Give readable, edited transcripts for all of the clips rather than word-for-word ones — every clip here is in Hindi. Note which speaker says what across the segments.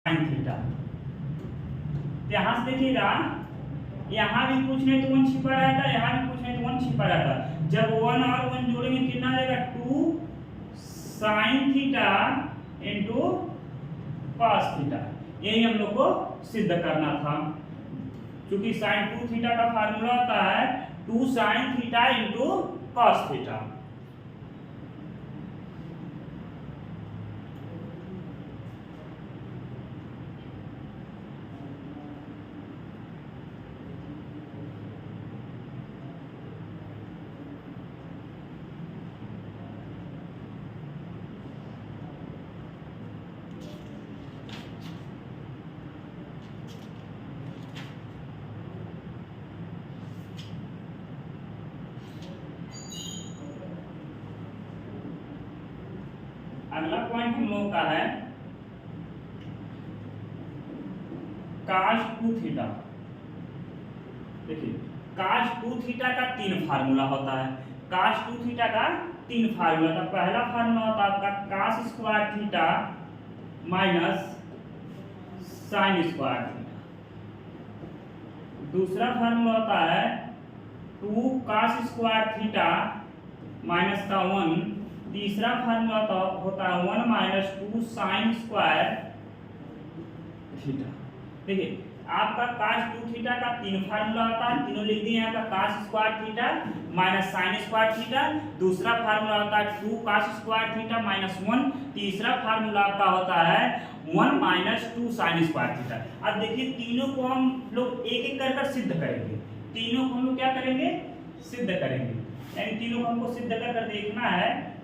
Speaker 1: Sine theta. यहां से देखिएगा, यहाँ भी कुछ नहीं तो 1 छिपा रहता, यहाँ भी कुछ नहीं तो 1 छिपा रहता। जब 1 और 1 जोड़ेंगे कितना आ जाएगा, 2 sine theta into cos theta. यही हम लोग को सिद्ध करना था, क्योंकि साइन 2 थीटा का फार्मूला होता है 2 sine theta into cos theta. अगला पॉइंट हम लोग का है cos 2 थीटा। देखिए cos 2 थीटा का 3 फार्मूला होता है। cos 2 थीटा का 3 फार्मूला था। पहला फार्मूला होता है आपका cos square theta minus sine square theta. दूसरा फार्मूला होता है 2 cos स्क्वायर थीटा माइनस का 1। तीसरा फार्मूला होता है 1 माइनस 2 साइन स्क्वायर थीटा। देखिए आपका cos 2 थीटा का 3 फार्मूला होता है, तीनों लिख दिए आपका cos square theta minus sine square theta. दूसरा फार्मूला होता है 2 cos स्क्वायर थीटा माइनस 1। तीसरा फार्मूला आपका होता है 1 माइनस 2 साइन स्क्वायर थीटा। अब देखिए तीनों को हम लोग एक एक कर सिद्ध करेंगे। तीनों को हम लोग क्या करेंगे, सिद्ध करेंगे। यानी तीनों को हमको सिद्ध कर देखना है।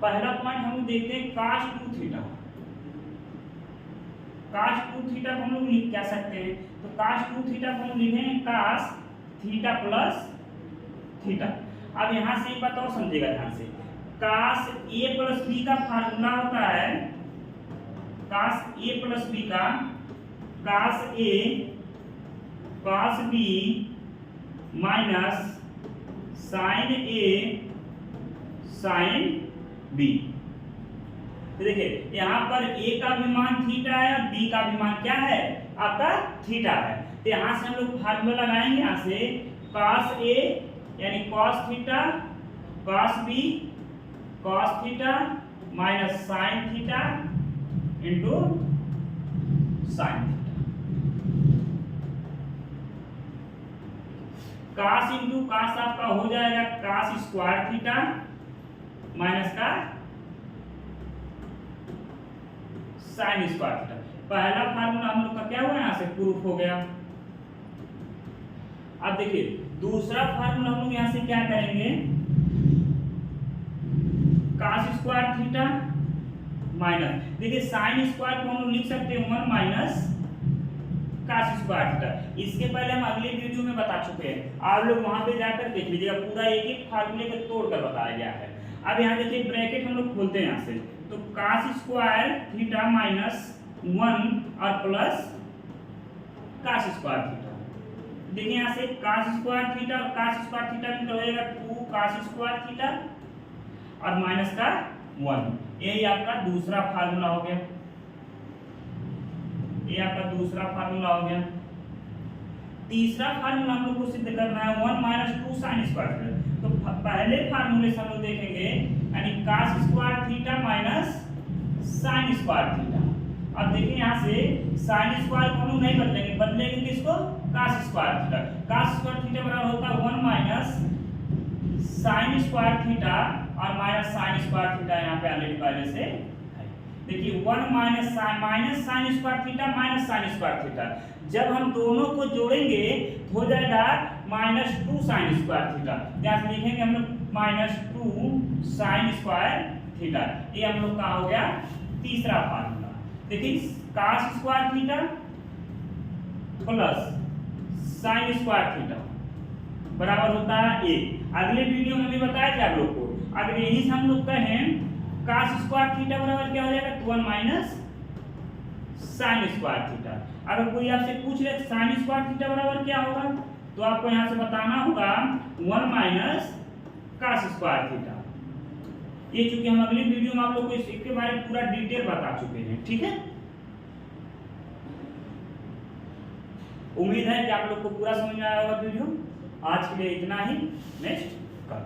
Speaker 1: पहला पॉइंट हम लोग देखते हैं cos 2 थीटा। cos 2 थीटा को हम लोग लिख क्या सकते हैं, तो cos 2 थीटा को हम लिखेंगे cos थीटा प्लस थीटा। अब यहां से एक बात और समझिएगा ध्यान से, cos a प्लस b का फार्मूला होता है cos a प्लस b का cos a cos b minus sin a sin b। तो देखिए यहाँ पर a का भी मान थीटा है और b का भी मान क्या है, आपका थीटा है। तो यहाँ से हम लोग फार्मूला लगाएंगे, यहाँ से cos a यानी cos theta cos b cos theta minus sin theta into sin theta. cos into cos आपका हो जाएगा cos स्क्वायर थीटा माइनस का साइन स्क्वायर थीटा। पहला फार्मूला हम लोग का क्या हुआ, यहाँ से प्रूफ हो गया। अब देखिए दूसरा फार्मूला हम लोग यहाँ से क्या करेंगे, cos स्क्वायर थीटा माइनस, देखिए साइन स्क्वायर को हम लोग लिख सकते हैं 1 माइनस cos स्क्वायर थीटा। इसके पहले हम अगले वीडियो में बता चुके हैं, आप लोग वहां पे जाकर देख लीजिएगा, पूरा एक एक फार्मूले को तोड़कर बताया गया है। अब यहाँ देखिए ब्रैकेट हम लोग खोलते हैं यहाँ से, तो cos स्क्वायर थीटा माइनस 1 और प्लस cos स्क्वायर थीटा। देखिए यहाँ से cos स्क्वायर थीटा और cos स्क्वायर थीटा में हो जाएगा 2 cos स्क्वायर थीटा और माइनस का 1। यही आपका दूसरा फार्मूला हो गया, ये आपका दूसरा फार्मूला हो गया। तीसरा फार्मूला हम लोग को सिद्ध करना है 1 माइनस 2 साइन स्क्वायर थीटा। तो पहले फार्मूले से हम लोग देखेंगे, यानी cos square theta minus sine square theta. अब देखिए यहाँ से साइन स्क्वायर को हम लोग नहीं बदलेंगे, बदलेंगे किसको, cos square theta. cos square theta बराबर होता है 1 माइनस साइन स्क्वायर थीटा और माइनस साइन स्क्वायर थीटा यहाँ पे ऑलरेडी पहले से है। देखिए 1 minus sine square theta minus sine square theta, जब हम दोनों को जोड़ेंगे तो हो जाएगा माइनस 2 साइन स्क्वायर थीटा। यहाँ से लिखेंगे हम लोग माइनस 2 साइन स्क्वायर थीटा। ये हम लोग का हो गया तीसरा फार्मूला। देखिए cos square theta plus sine square theta बराबर होता है 1। अगले वीडियो में भी बताया था आप लोग को, अगर यही से हम लोग कहें cos स्क्वायर थीटा बराबर क्या हो जाएगा, 1 माइनस साइन स्क्वायर थीटा। अगर कोई आपसे पूछ ले साइन स्क्वायर थीटा बराबर क्या होगा, तो आपको यहाँ से बताना होगा 1 माइनस cos स्क्वायर थीटा। ये चूंकि हम अगली वीडियो में आप लोग को इसके बारे में पूरा डिटेल बता चुके हैं, ठीक है। उम्मीद है कि आप लोग को पूरा समझ में आया होगा वीडियो। आज के लिए इतना ही, नेक्स्ट कल।